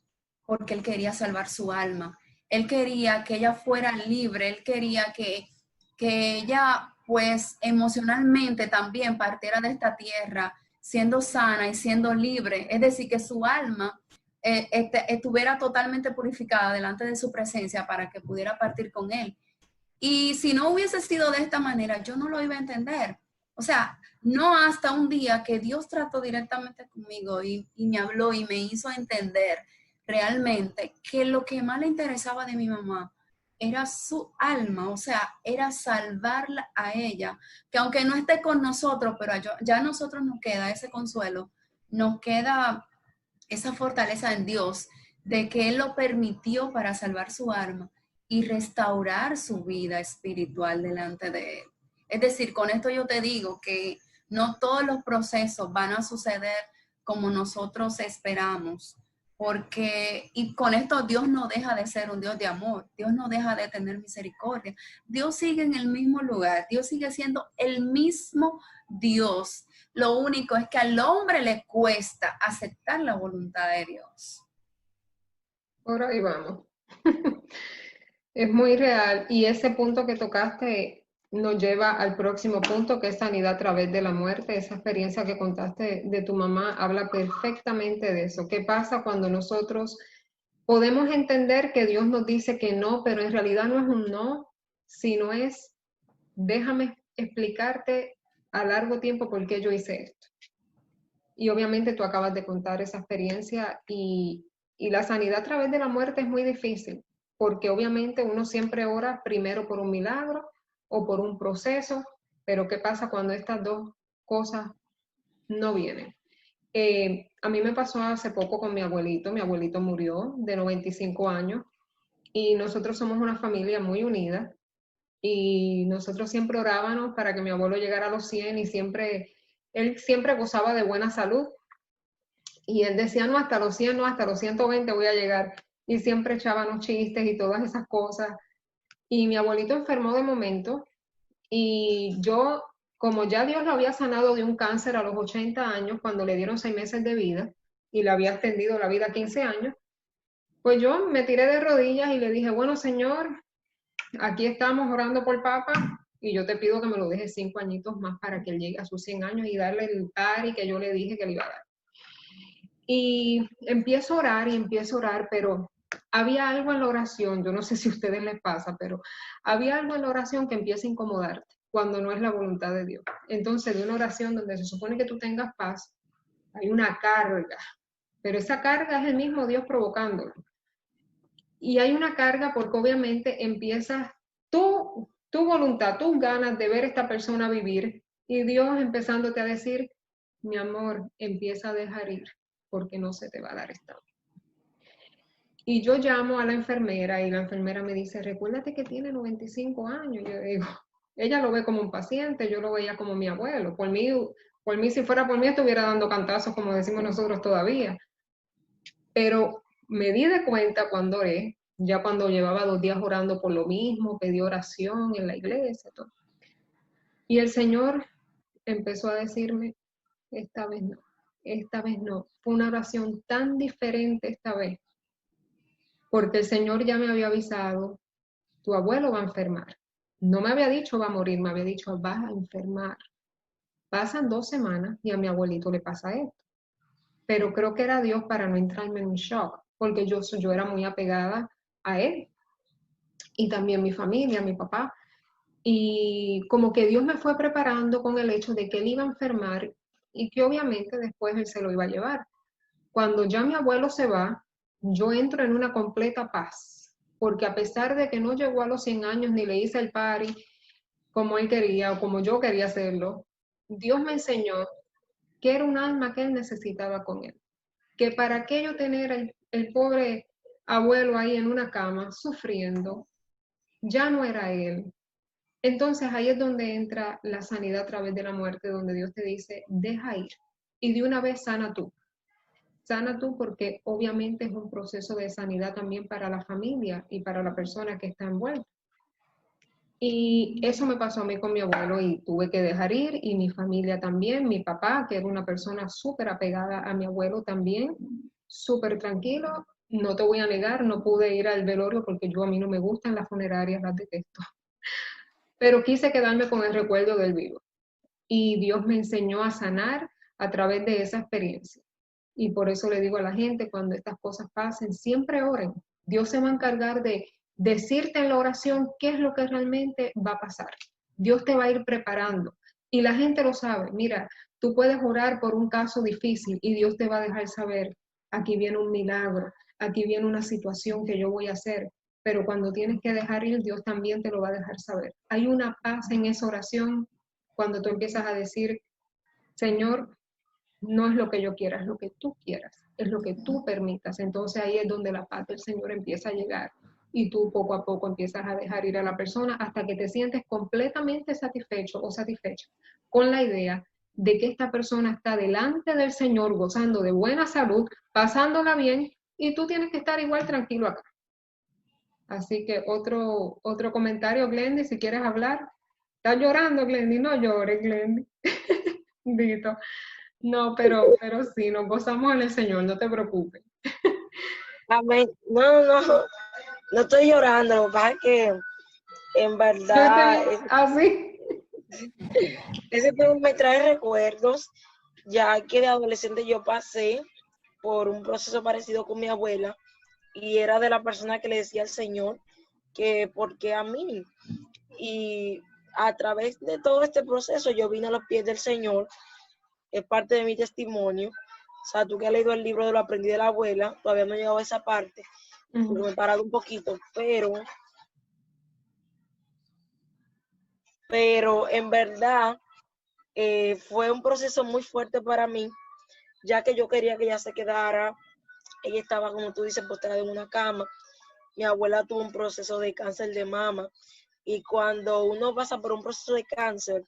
porque Él quería salvar su alma. Él quería que ella fuera libre, Él quería que ella, pues, emocionalmente también partiera de esta tierra, siendo sana y siendo libre. Es decir, que su alma estuviera totalmente purificada delante de su presencia para que pudiera partir con Él. Y si no hubiese sido de esta manera, yo no lo iba a entender. O sea, no hasta un día que Dios trató directamente conmigo y me habló y me hizo entender realmente que lo que más le interesaba de mi mamá era su alma, o sea, era salvarla a ella, que aunque no esté con nosotros, pero ya a nosotros nos queda ese consuelo, nos queda esa fortaleza en Dios de que Él lo permitió para salvar su alma y restaurar su vida espiritual delante de Él. Es decir, con esto yo te digo que no todos los procesos van a suceder como nosotros esperamos, porque, y con esto Dios no deja de ser un Dios de amor, Dios no deja de tener misericordia, Dios sigue en el mismo lugar, Dios sigue siendo el mismo Dios. Lo único es que al hombre le cuesta aceptar la voluntad de Dios. Por ahí vamos. Es muy real y ese punto que tocaste nos lleva al próximo punto, que es sanidad a través de la muerte. Esa experiencia que contaste de tu mamá habla perfectamente de eso. ¿Qué pasa cuando nosotros podemos entender que Dios nos dice que no, pero en realidad no es un no? sino es, déjame explicarte a largo tiempo por qué yo hice esto. Y obviamente tú acabas de contar esa experiencia y la sanidad a través de la muerte es muy difícil, porque obviamente uno siempre ora primero por un milagro o por un proceso, pero ¿qué pasa cuando estas dos cosas no vienen? A mí me pasó hace poco con mi abuelito murió de 95 años y nosotros somos una familia muy unida y nosotros siempre orábamos para que mi abuelo llegara a los 100 y él siempre gozaba de buena salud y él decía, no, hasta los 100, no, hasta los 120 voy a llegar y siempre echaban chistes y todas esas cosas y mi abuelito enfermó de momento y yo, como ya Dios lo había sanado de un cáncer a los 80 años, cuando le dieron 6 meses de vida y le había extendido la vida a 15 años, pues yo me tiré de rodillas y le dije, bueno, Señor, aquí estamos orando por Papa y yo te pido que me lo dejes 5 añitos más para que él llegue a sus 100 años y darle el y que yo le dije que le iba a dar. Y empiezo a orar, pero había algo en la oración, yo no sé si a ustedes les pasa, pero había algo en la oración que empieza a incomodarte cuando no es la voluntad de Dios. Entonces, de una oración donde se supone que tú tengas paz, hay una carga, pero esa carga es el mismo Dios provocándolo. Y hay una carga porque obviamente empiezas tu voluntad, tus ganas de ver a esta persona vivir y Dios empezándote a decir, mi amor, empieza a dejar ir porque no se te va a dar esta. Y yo llamo a la enfermera y la enfermera me dice, recuérdate que tiene 95 años. Yo digo, ella lo ve como un paciente, yo lo veía como mi abuelo. Por mí, si fuera por mí, estuviera dando cantazos, como decimos nosotros todavía. Pero me di de cuenta cuando oré, ya cuando llevaba 2 días orando por lo mismo, pedí oración en la iglesia, todo. Y el Señor empezó a decirme, esta vez no, esta vez no. Fue una oración tan diferente esta vez, porque el Señor ya me había avisado, tu abuelo va a enfermar. No me había dicho va a morir, me había dicho vas a enfermar. Pasan 2 semanas y a mi abuelito le pasa esto. Pero creo que era Dios para no entrarme en un shock, porque yo era muy apegada a él y también mi familia, mi papá. Y como que Dios me fue preparando con el hecho de que él iba a enfermar y que obviamente después él se lo iba a llevar. Cuando ya mi abuelo se va, yo entro en una completa paz, porque a pesar de que no llegó a los 100 años ni le hice el party como él quería o como yo quería hacerlo, Dios me enseñó que era un alma que él necesitaba con él. Que para qué yo tener el pobre abuelo ahí en una cama sufriendo, ya no era él. Entonces ahí es donde entra la sanidad a través de la muerte, donde Dios te dice, deja ir. Y de una vez sana tú. Sana tú porque obviamente es un proceso de sanidad también para la familia y para la persona que está envuelta. Y eso me pasó a mí con mi abuelo y tuve que dejar ir y mi familia también, mi papá, que era una persona súper apegada a mi abuelo también, súper tranquilo. No te voy a negar, no pude ir al velorio porque a mí no me gustan las funerarias, las detesto. Pero quise quedarme con el recuerdo del vivo. Y Dios me enseñó a sanar a través de esa experiencia. Y por eso le digo a la gente, cuando estas cosas pasen, siempre oren. Dios se va a encargar de decirte en la oración qué es lo que realmente va a pasar. Dios te va a ir preparando. Y la gente lo sabe. Mira, tú puedes orar por un caso difícil y Dios te va a dejar saber, aquí viene un milagro, aquí viene una situación que yo voy a hacer. Pero cuando tienes que dejar ir, Dios también te lo va a dejar saber. Hay una paz en esa oración cuando tú empiezas a decir, Señor, no es lo que yo quiera, es lo que tú quieras, es lo que tú permitas. Entonces ahí es donde la paz del Señor empieza a llegar y tú poco a poco empiezas a dejar ir a la persona hasta que te sientes completamente satisfecho o satisfecha con la idea de que esta persona está delante del Señor gozando de buena salud, pasándola bien y tú tienes que estar igual tranquilo acá. Así que otro comentario, Glendy, si quieres hablar. ¿Estás llorando, Glendy? No llores, Glendy. Dito. No, pero sí, nos gozamos en el Señor, no te preocupes. Amén. No estoy llorando, lo que pasa es que en verdad así. Ese tema me trae recuerdos, ya que de adolescente yo pasé por un proceso parecido con mi abuela y era de la persona que le decía al Señor que porque a mí, Y a través de todo este proceso yo vine a los pies del Señor, es parte de mi testimonio. O sea, tú que has leído el libro de Lo aprendí de la abuela, todavía no he llegado a esa parte, porque me he parado un poquito, pero en verdad fue un proceso muy fuerte para mí, ya que yo quería que ella se quedara. Ella estaba, como tú dices, postrada en una cama. Mi abuela tuvo un proceso de cáncer de mama, y cuando uno pasa por un proceso de cáncer,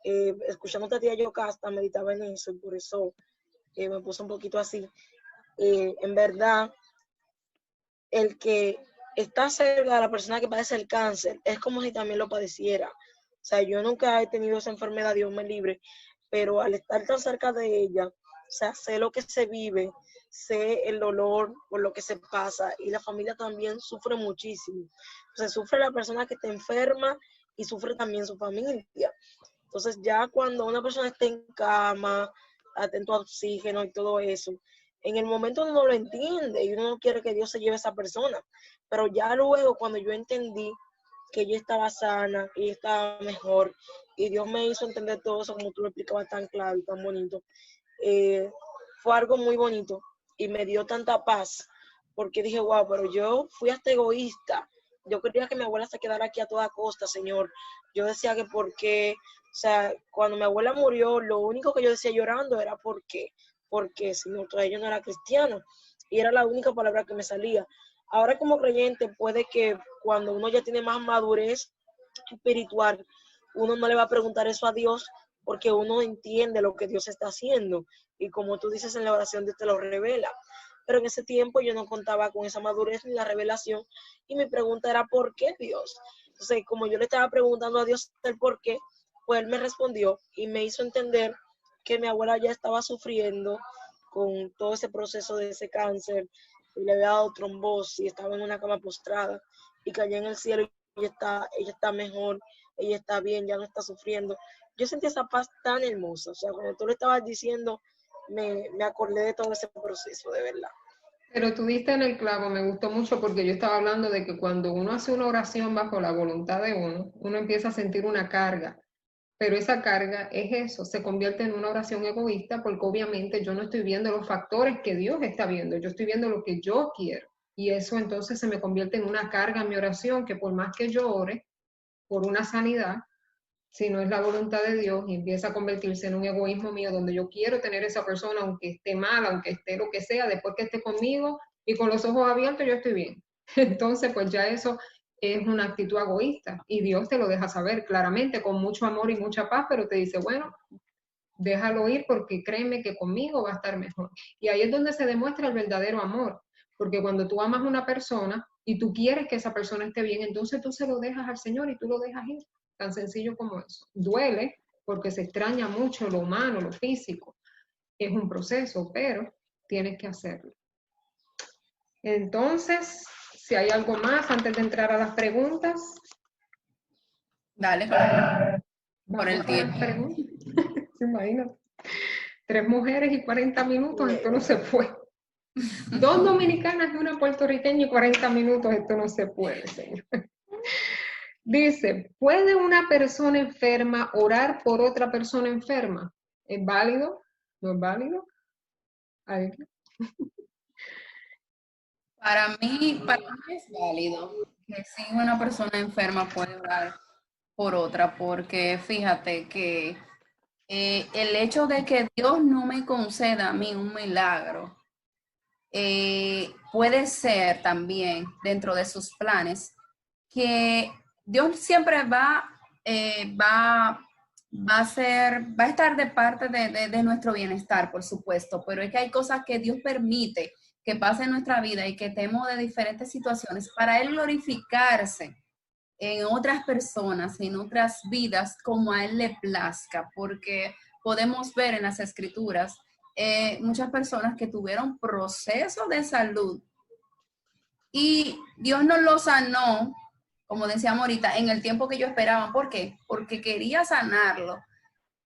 escuchando a tía Yocasta, meditaba en eso, y por eso me puse un poquito así. En verdad, el que está cerca de la persona que padece el cáncer es como si también lo padeciera. O sea, yo nunca he tenido esa enfermedad, Dios me libre, pero al estar tan cerca de ella, o sea, sé lo que se vive, sé el dolor por lo que se pasa, y la familia también sufre muchísimo. O sea, sufre la persona que está enferma y sufre también su familia. Entonces, ya cuando una persona está en cama, atento a oxígeno y todo eso, en el momento uno no lo entiende y uno no quiere que Dios se lleve a esa persona. Pero ya luego, cuando yo entendí que ella estaba sana, que ella estaba mejor, y Dios me hizo entender todo eso como tú lo explicabas tan claro y tan bonito, fue algo muy bonito y me dio tanta paz, porque dije, wow, pero yo fui hasta egoísta. Yo quería que mi abuela se quedara aquí a toda costa, Señor. Yo decía que porque, o sea, cuando mi abuela murió, lo único que yo decía llorando era porque, Señor, todavía yo no era cristiano, y era la única palabra que me salía. Ahora como creyente puede que cuando uno ya tiene más madurez espiritual, uno no le va a preguntar eso a Dios, porque uno entiende lo que Dios está haciendo, y como tú dices en la oración, Dios te lo revela. Pero en ese tiempo yo no contaba con esa madurez ni la revelación, y mi pregunta era, ¿por qué Dios? Entonces, como yo le estaba preguntando a Dios el por qué, pues Él me respondió y me hizo entender que mi abuela ya estaba sufriendo con todo ese proceso de ese cáncer, y le había dado trombosis, estaba en una cama postrada, y cayó en el cielo, y ella está mejor, ella está bien, ya no está sufriendo. Yo sentí esa paz tan hermosa. O sea, cuando tú lo estabas diciendo, me acordé de todo ese proceso, de verdad. Pero tú diste en el clavo, me gustó mucho porque yo estaba hablando de que cuando uno hace una oración bajo la voluntad de uno, uno empieza a sentir una carga, pero esa carga es eso, se convierte en una oración egoísta porque obviamente yo no estoy viendo los factores que Dios está viendo, yo estoy viendo lo que yo quiero, y eso entonces se me convierte en una carga en mi oración, que por más que yo ore por una sanidad, si no es la voluntad de Dios, y empieza a convertirse en un egoísmo mío donde yo quiero tener esa persona aunque esté mal, aunque esté lo que sea, después que esté conmigo y con los ojos abiertos yo estoy bien. Entonces, pues ya eso es una actitud egoísta, y Dios te lo deja saber claramente con mucho amor y mucha paz, pero te dice, bueno, déjalo ir porque créeme que conmigo va a estar mejor. Y ahí es donde se demuestra el verdadero amor, porque cuando tú amas a una persona y tú quieres que esa persona esté bien, entonces tú se lo dejas al Señor y tú lo dejas ir. Tan sencillo como eso. Duele porque se extraña mucho lo humano, lo físico. Es un proceso, pero tienes que hacerlo. Entonces, si hay algo más antes de entrar a las preguntas. Dale, por el tiempo. Imagínate. 3 mujeres y 40 minutos, esto no se puede. 2 dominicanas y una puertorriqueña y 40 minutos, esto no se puede, señor. Dice, ¿puede una persona enferma orar por otra persona enferma? ¿Es válido? ¿No es válido? Ahí. Para mí es válido que si una persona enferma puede orar por otra, porque fíjate que el hecho de que Dios no me conceda a mí un milagro puede ser también dentro de sus planes que Dios siempre va a estar de parte de nuestro bienestar, por supuesto, pero es que hay cosas que Dios permite que pasen en nuestra vida y que estemos de diferentes situaciones para Él glorificarse en otras personas, en otras vidas, como a Él le plazca, porque podemos ver en las Escrituras muchas personas que tuvieron procesos de salud y Dios no lo sanó, como decíamos ahorita, en el tiempo que ellos esperaban. ¿Por qué? Porque quería sanarlo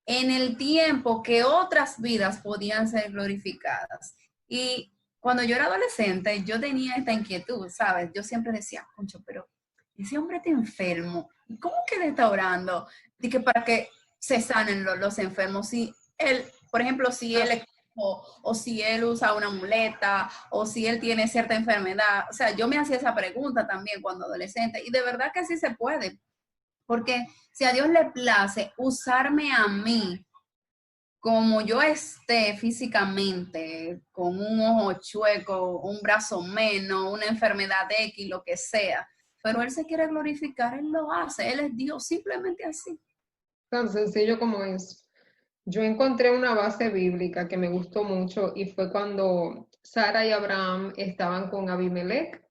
en el tiempo que otras vidas podían ser glorificadas. Y cuando yo era adolescente, yo tenía esta inquietud, ¿sabes? Yo siempre decía, concho, pero ese hombre está enfermo ¿cómo que le está orando? Y que para que se sanen los enfermos. Si él, por ejemplo, si él es o si él usa una muleta, o si él tiene cierta enfermedad. O sea, yo me hacía esa pregunta también cuando adolescente, y de verdad que sí se puede, porque si a Dios le place usarme a mí, como yo esté físicamente, con un ojo chueco, un brazo menos, una enfermedad X, lo que sea, pero Él se quiere glorificar, Él lo hace, Él es Dios, simplemente así. Tan sencillo como eso. Yo encontré una base bíblica que me gustó mucho y fue cuando Sara y Abraham estaban con Abimelech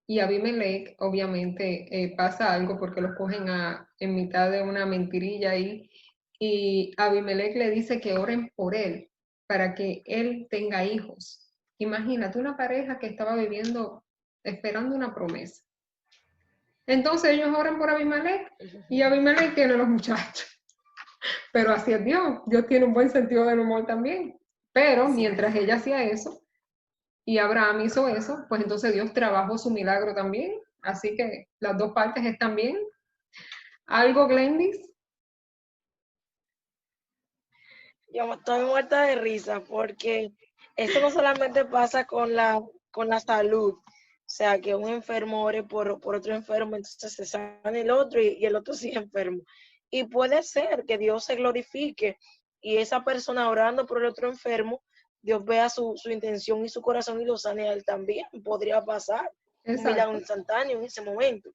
y Abimelech obviamente pasa algo porque los cogen en mitad de una mentirilla ahí y Abimelech le dice que oren por él para que él tenga hijos. Imagínate una pareja que estaba viviendo, esperando una promesa. Entonces ellos oran por Abimelech y Abimelech tiene los muchachos. Pero así es Dios. Dios tiene un buen sentido del humor también. Pero mientras ella hacía eso y Abraham hizo eso, pues entonces Dios trabajó su milagro también. Así que las dos partes están bien. ¿Algo, Glendis? Yo estoy muerta de risa porque esto no solamente pasa con la salud, o sea, que un enfermo ore por otro enfermo, entonces se sana el otro y el otro sigue enfermo. Y puede ser que Dios se glorifique y esa persona orando por el otro enfermo, Dios vea su intención y su corazón y lo sane a él también. Podría pasar un milagro Exacto, instantáneo en ese momento.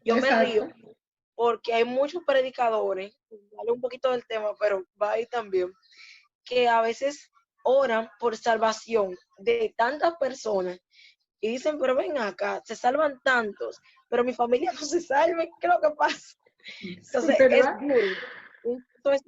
Yo me exacto. río porque hay muchos predicadores, vale un poquito del tema, pero va ahí también, que a veces oran por salvación de tantas personas y dicen, pero ven acá, se salvan tantos, pero mi familia no se salve, ¿qué es lo que pasa? Entonces ¿Verdad? esto es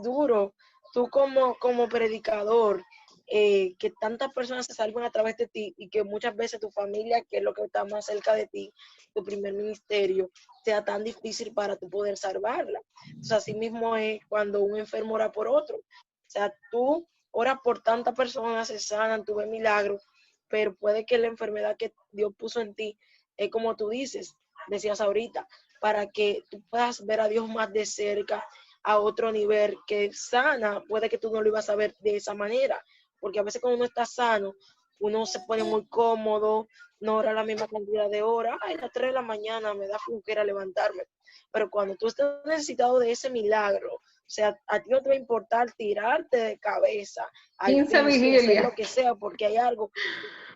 duro, tú como predicador, que tantas personas se salvan a través de ti y que muchas veces tu familia, que es lo que está más cerca de ti, tu primer ministerio, sea tan difícil para tú poder salvarla. Entonces así mismo es cuando un enfermo ora por otro. O sea, tú oras por tantas personas, se sanan, tú ves milagros, pero puede que la enfermedad que Dios puso en ti, es como tú decías ahorita, para que tú puedas ver a Dios más de cerca, a otro nivel, que sana, puede que tú no lo ibas a ver de esa manera, porque a veces cuando uno está sano, uno se pone muy cómodo, no ora la misma cantidad de horas, ay, a las 3 de la mañana me da flojera levantarme, pero cuando tú estás necesitado de ese milagro, o sea, a ti no te va a importar tirarte de cabeza al 15 piso, hacer vigilias. lo que sea, porque hay algo que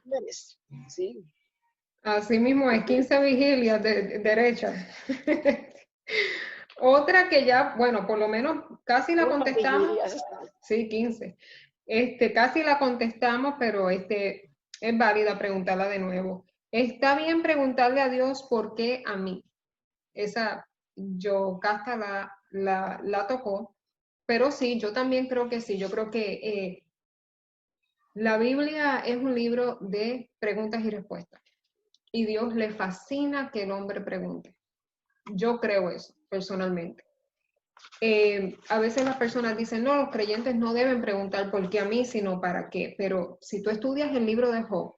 tienes, sí. Así mismo es, 15 vigilias derechas. Otra que ya, bueno, por lo menos casi la Muchas contestamos. vigilias están. Sí, 15. Casi la contestamos, pero es válida preguntarla de nuevo. Está bien preguntarle a Dios por qué a mí. Esa, yo Casta la tocó, pero sí, yo también creo que sí. Yo creo que la Biblia es un libro de preguntas y respuestas. Y Dios le fascina que el hombre pregunte. Yo creo eso, personalmente. A veces las personas dicen, no, los creyentes no deben preguntar por qué a mí, sino para qué. Pero si tú estudias el libro de Job,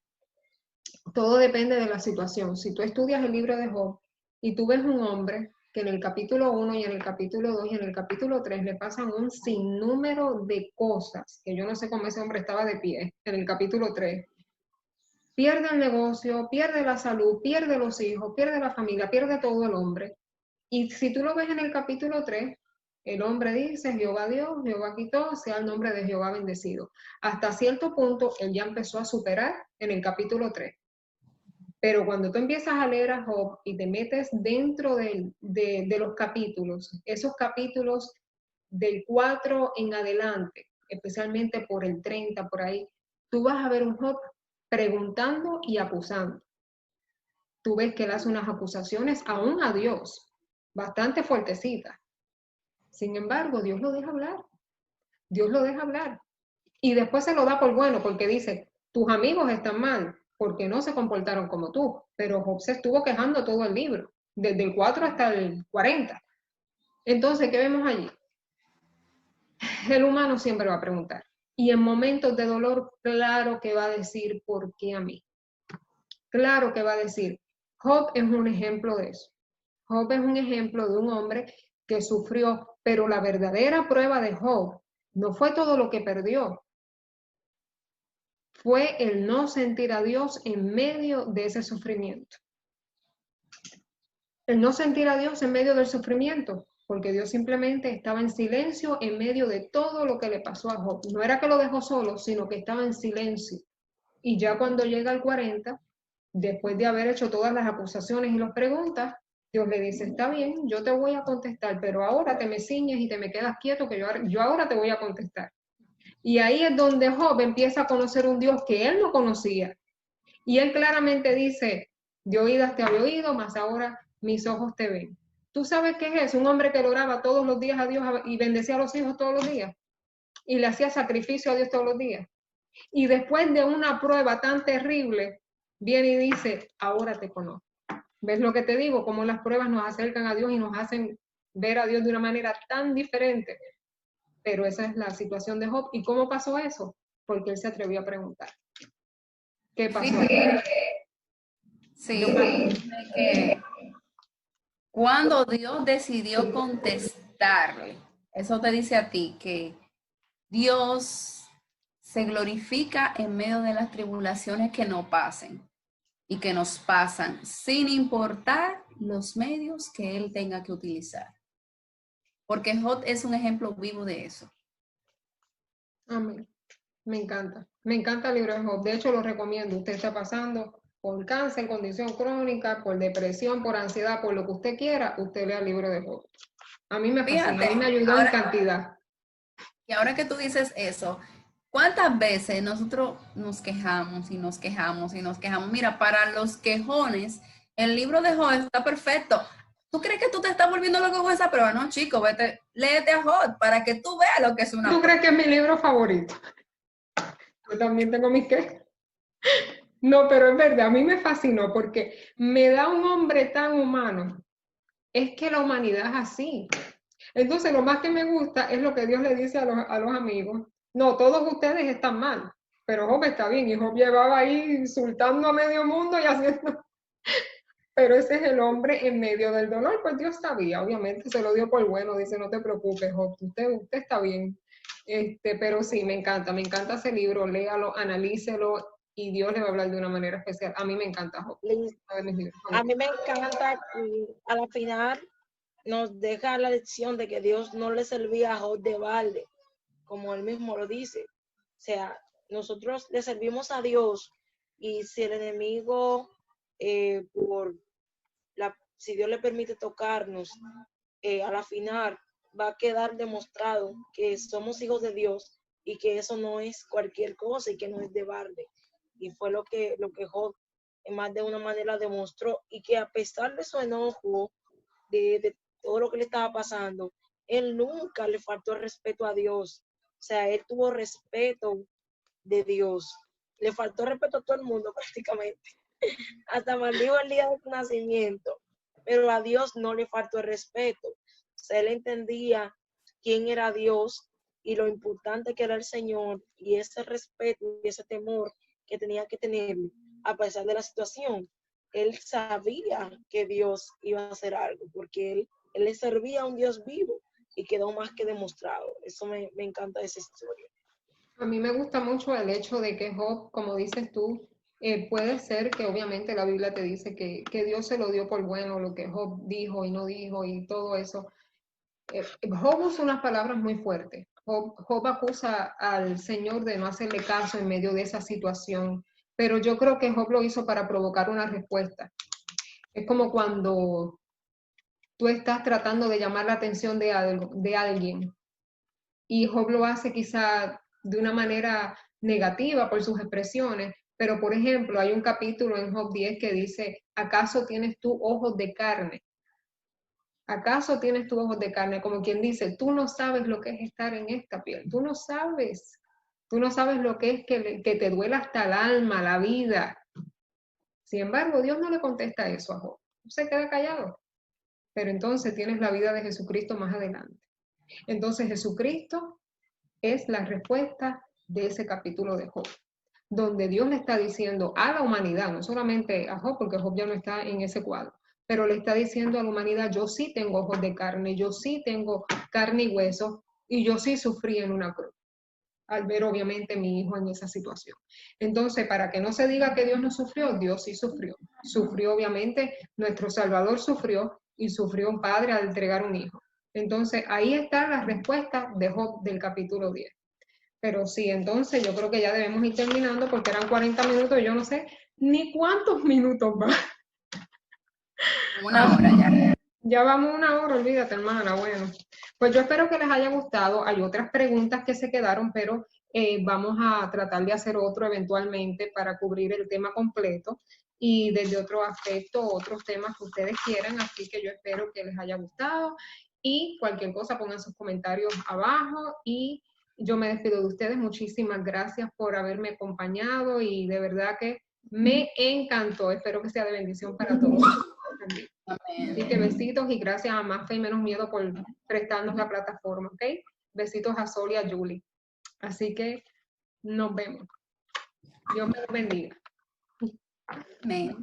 todo depende de la situación. Si tú estudias el libro de Job y tú ves un hombre que en el capítulo 1 y en el capítulo 2 y en el capítulo 3 le pasan un sinnúmero de cosas, que yo no sé cómo ese hombre estaba de pie en el capítulo 3. Pierde el negocio, pierde la salud, pierde los hijos, pierde la familia, pierde todo el hombre. Y si tú lo ves en el capítulo 3, el hombre dice, Jehová Dios, Jehová quitó, sea el nombre de Jehová bendecido. Hasta cierto punto, él ya empezó a superar en el capítulo 3. Pero cuando tú empiezas a leer a Job y te metes dentro de los capítulos, esos capítulos del 4 en adelante, especialmente por el 30, por ahí, tú vas a ver un Job preguntando y acusando. Tú ves que él hace unas acusaciones aún a Dios, bastante fuertecitas. Sin embargo, Dios lo deja hablar. Dios lo deja hablar. Y después se lo da por bueno, porque dice, tus amigos están mal, porque no se comportaron como tú. Pero Job se estuvo quejando todo el libro, desde el 4 hasta el 40. Entonces, ¿qué vemos allí? El humano siempre va a preguntar. Y en momentos de dolor, claro que va a decir, ¿por qué a mí? Claro que va a decir. Job es un ejemplo de eso. Job es un ejemplo de un hombre que sufrió, pero la verdadera prueba de Job no fue todo lo que perdió, fue el no sentir a Dios en medio de ese sufrimiento. El no sentir a Dios en medio del sufrimiento, porque Dios simplemente estaba en silencio en medio de todo lo que le pasó a Job. No era que lo dejó solo, sino que estaba en silencio. Y ya cuando llega al 40, después de haber hecho todas las acusaciones y las preguntas, Dios le dice, está bien, yo te voy a contestar, pero ahora te me ciñes y te me quedas quieto, que yo ahora te voy a contestar. Y ahí es donde Job empieza a conocer un Dios que él no conocía. Y él claramente dice, de oídas te había oído, mas ahora mis ojos te ven. ¿Tú sabes qué es eso? Un hombre que lo oraba todos los días a Dios y bendecía a los hijos todos los días. Y le hacía sacrificio a Dios todos los días. Y después de una prueba tan terrible, viene y dice, ahora te conozco. ¿Ves lo que te digo? Cómo las pruebas nos acercan a Dios y nos hacen ver a Dios de una manera tan diferente. Pero esa es la situación de Job. ¿Y cómo pasó eso? Porque él se atrevió a preguntar. ¿Qué pasó? Sí, que cuando Dios decidió contestarle, eso te dice a ti que Dios se glorifica en medio de las tribulaciones que nos pasen y que nos pasan, sin importar los medios que Él tenga que utilizar. Porque Job es un ejemplo vivo de eso. Amén. Me encanta. Me encanta el libro de Job. De hecho, lo recomiendo. Usted está pasando por cáncer, condición crónica, por depresión, por ansiedad, por lo que usted quiera, usted lea el libro de Job. A mí me fascina, a mí me ayudó en cantidad. Y ahora que tú dices eso, ¿cuántas veces nosotros nos quejamos y nos quejamos y nos quejamos? Mira, para los quejones, el libro de Job está perfecto. ¿Tú crees que tú te estás volviendo loco con esa prueba? No, chico, vete, léete a Job para que tú veas lo que es una ¿Tú prueba. crees que es mi libro favorito? Yo también tengo mis quejas. No, pero es verdad, a mí me fascinó porque me da un hombre tan humano. Es que la humanidad es así. Entonces, lo más que me gusta es lo que Dios le dice a los amigos. No, todos ustedes están mal, pero Job está bien. Y Job llevaba ahí insultando a medio mundo y haciendo... Pero ese es el hombre en medio del dolor, pues Dios sabía, obviamente se lo dio por bueno, dice, no te preocupes, Job, usted está bien. Pero sí, me encanta ese libro, léalo, analícelo y Dios le va a hablar de una manera especial. A mí me encanta Job. A mí me encanta que a la final nos deja la lección de que Dios no le servía a Job de balde, como él mismo lo dice. O sea, nosotros le servimos a Dios y si el enemigo, si Dios le permite tocarnos, a la final va a quedar demostrado que somos hijos de Dios y que eso no es cualquier cosa y que no es de balde. Y fue lo que Job en más de una manera demostró, y que a pesar de su enojo, de todo lo que le estaba pasando, él nunca le faltó el respeto a Dios. O sea, él tuvo respeto de Dios. Le faltó respeto a todo el mundo prácticamente. Hasta maldijo el día de su nacimiento. Pero a Dios no le faltó el respeto. O sea, él entendía quién era Dios y lo importante que era el Señor, y ese respeto y ese temor que tenía que tener a pesar de la situación. Él sabía que Dios iba a hacer algo, porque él le servía a un Dios vivo y quedó más que demostrado. Eso me encanta de esa historia. A mí me gusta mucho el hecho de que Job, como dices tú, puede ser que obviamente la Biblia te dice que Dios se lo dio por bueno, lo que Job dijo y no dijo y todo eso. Job usa unas palabras muy fuertes. Job acusa al Señor de no hacerle caso en medio de esa situación, pero yo creo que Job lo hizo para provocar una respuesta. Es como cuando tú estás tratando de llamar la atención de alguien y Job lo hace quizá de una manera negativa por sus expresiones, pero por ejemplo hay un capítulo en Job 10 que dice, ¿acaso tienes tú ojos de carne? ¿Acaso tienes tus ojos de carne? Como quien dice, tú no sabes lo que es estar en esta piel, tú no sabes lo que es que te duela hasta el alma, la vida. Sin embargo, Dios no le contesta eso a Job, se queda callado. Pero entonces tienes la vida de Jesucristo más adelante. Entonces Jesucristo es la respuesta de ese capítulo de Job, donde Dios le está diciendo a la humanidad, no solamente a Job, porque Job ya no está en ese cuadro, pero le está diciendo a la humanidad, yo sí tengo ojos de carne, yo sí tengo carne y hueso, y yo sí sufrí en una cruz, al ver obviamente mi hijo en esa situación. Entonces, para que no se diga que Dios no sufrió, Dios sí sufrió. Sufrió obviamente, nuestro Salvador sufrió, y sufrió un padre al entregar un hijo. Entonces, ahí está la respuesta de Job del capítulo 10. Pero sí, entonces yo creo que ya debemos ir terminando porque eran 40 minutos y yo no sé ni cuántos minutos va. Una hora ya. Ya vamos una hora, olvídate, hermana. Bueno, pues yo espero que les haya gustado. Hay otras preguntas que se quedaron, pero vamos a tratar de hacer otro eventualmente para cubrir el tema completo y desde otro aspecto, otros temas que ustedes quieran. Así que yo espero que les haya gustado y cualquier cosa pongan sus comentarios abajo y yo me despido de ustedes. Muchísimas gracias por haberme acompañado y de verdad que me encantó. Espero que sea de bendición para todos. Así que besitos y gracias a Más Fe y Menos Miedo por prestarnos la plataforma, ¿ok? Besitos a Sol y a Julie. Así que nos vemos. Dios me los bendiga. Amén.